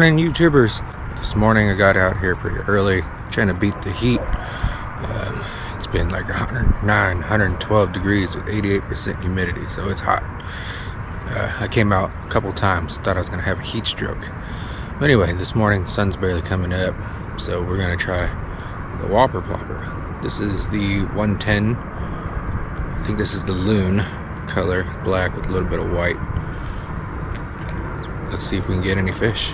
morning, YouTubers. This morning I got out here pretty early trying to beat the heat. It's been like 109, 112 degrees with 88% humidity, so it's hot. I came out a couple times, thought I was going to have a heat stroke. But anyway, this morning the sun's barely coming up, so we're going to try the Whopper Plopper. This is the 110. I think this is the loon color, black with a little bit of white. Let's see if we can get any fish.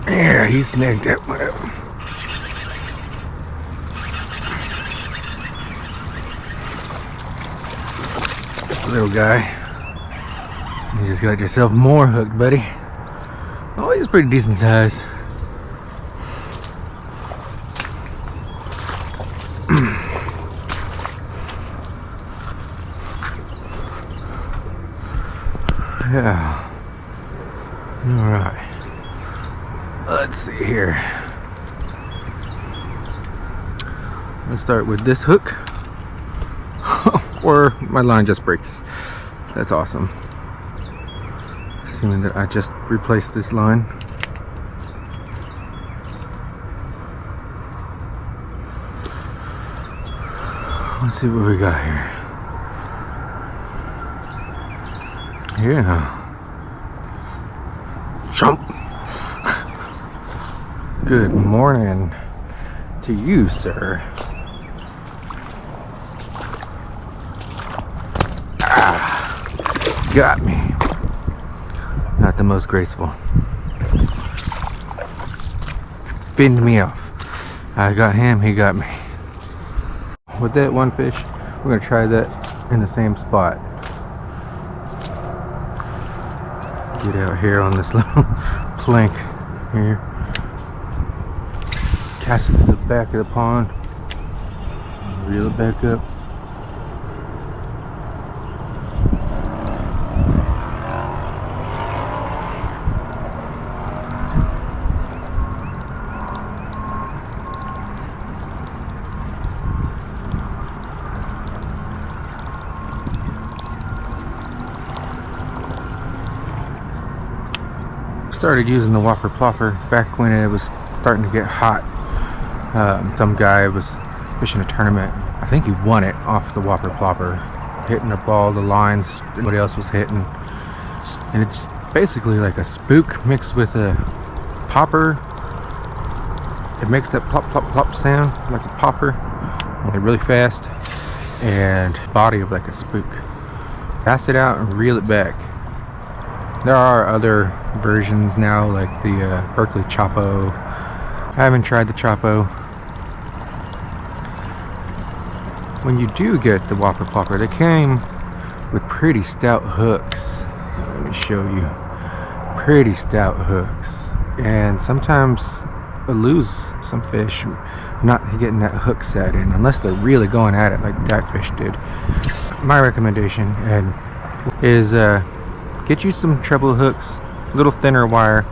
Yeah, he snagged that one up. Just a little guy. You just got yourself more hooked, buddy. Oh, he's pretty decent size. Yeah. All right. Let's see here. Let's start with this hook. Or my line just breaks. That's awesome. Assuming that I just replaced this line. Let's see what we got here. Yeah. Jump. Good morning to you, sir. Ah, got me. Not the most graceful. Binned me off. I got him, he got me. With that one fish, we're gonna try that in the same spot. Get out here on this little plank here. Cast it to the back of the pond, reel it back up. Started using the Whopper Plopper back when it was starting to get hot. Some guy was fishing a tournament. I think he won it off the Whopper Plopper, hitting up all the lines everybody else was hitting. And it's basically like a spook mixed with a popper. It makes that plop plop plop sound like a popper, only really fast, and body of like a spook. Cast it out and reel it back. There are other versions now, like the Berkeley Chopo. I haven't tried the Chopo. When you do get the Whopper Plopper, they came with pretty stout hooks. Let me show you. Pretty stout hooks. And sometimes lose some fish not getting that hook set in unless they're really going at it like that fish did. My recommendation is get you some treble hooks, a little thinner wire,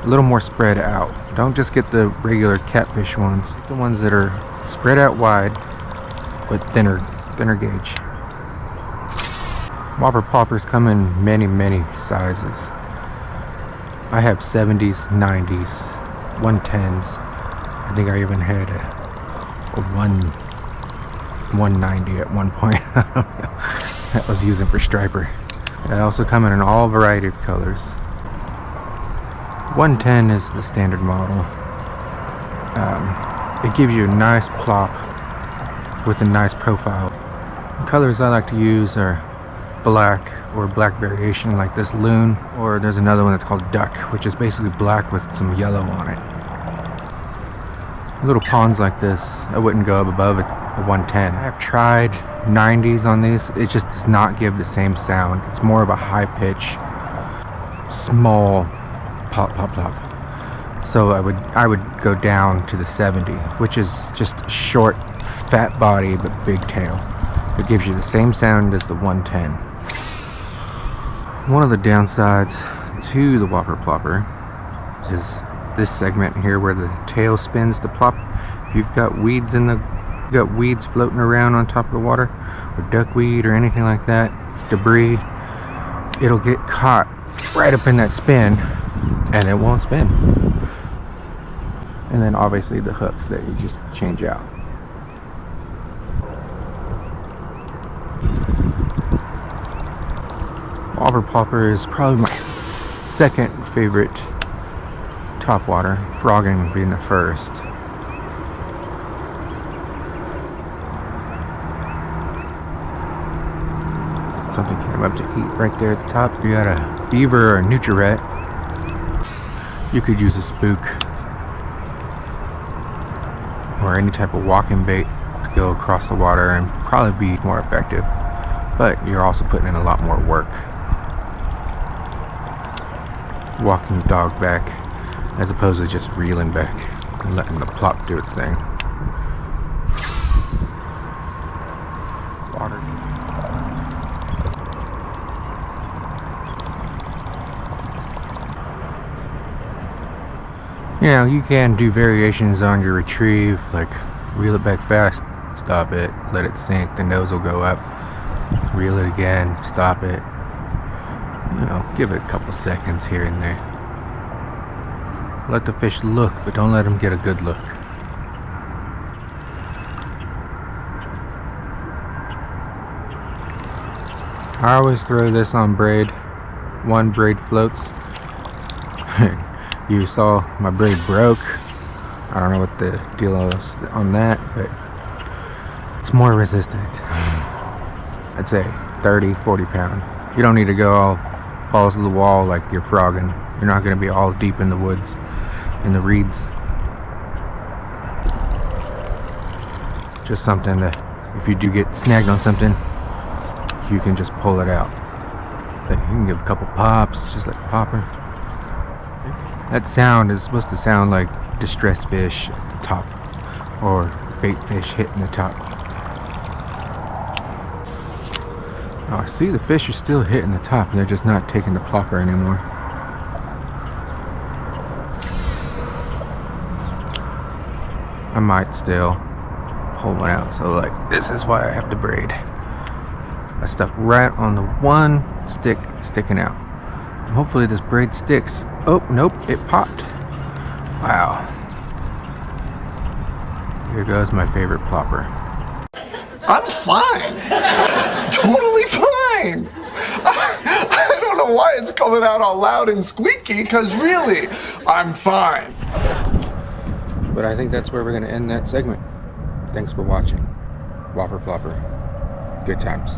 a little more spread out. Don't just get the regular catfish ones. Get the ones that are spread out wide but thinner gauge. Whopper Ploppers come in many sizes. I have 70s, 90s, 110s. I think I even had a 190 at one point. That was using for striper. They also come in all variety of colors. 110 is the standard model. It gives you a nice plop with a nice profile. The colors I like to use are black or black variation like this loon, or there's another one that's called duck, which is basically black with some yellow on it. Little ponds like this, I wouldn't go up above a 110. I've tried 90s on these. It just does not give the same sound. It's more of a high pitch, small pop pop pop. So I would go down to the 70, which is just short, fat body but big tail. It gives you the same sound as the 110. One of the downsides to the Whopper Plopper is this segment here where the tail spins to plop. If you've got weeds floating around on top of the water, or duckweed or anything like that, debris, it'll get caught right up in that spin and it won't spin. And then obviously the hooks that you just change out. Whopper Plopper is probably my second favorite topwater, frogging being the first. Something came up to eat right there at the top. If you got a beaver or a nutria, you could use a spook or any type of walking bait to go across the water and probably be more effective, but you're also putting in a lot more work walking the dog back as opposed to just reeling back and letting the plop do its thing. Water. You know, you can do variations on your retrieve, like reel it back fast, stop it, let it sink, the nose will go up, reel it again, stop it. You know, give it a couple seconds here and there. Let the fish look, but don't let them get a good look. I always throw this on braid. One braid floats. You saw my braid broke. I don't know what the deal is on that, but it's more resistant. I'd say 30-40 pound. You don't need to go all balls to the wall like you're frogging. You're not going to be all deep in the woods, in the reeds. Just something that if you do get snagged on something, you can just pull it out. But you can give a couple pops, just like a popper. That sound is supposed to sound like distressed fish at the top, or bait fish hitting the top. Oh, I see the fish are still hitting the top, and they're just not taking the plopper anymore. I might still pull one out, so like this is why I have the braid. I stuck right on the one stick sticking out. Hopefully this braid sticks. Oh, nope, it popped. Wow. Here goes my favorite plopper. I'm fine. Totally fine. I don't know why it's coming out all loud and squeaky, because really, I'm fine. But I think that's where we're going to end that segment. Thanks for watching. Whopper Plopper. Good times.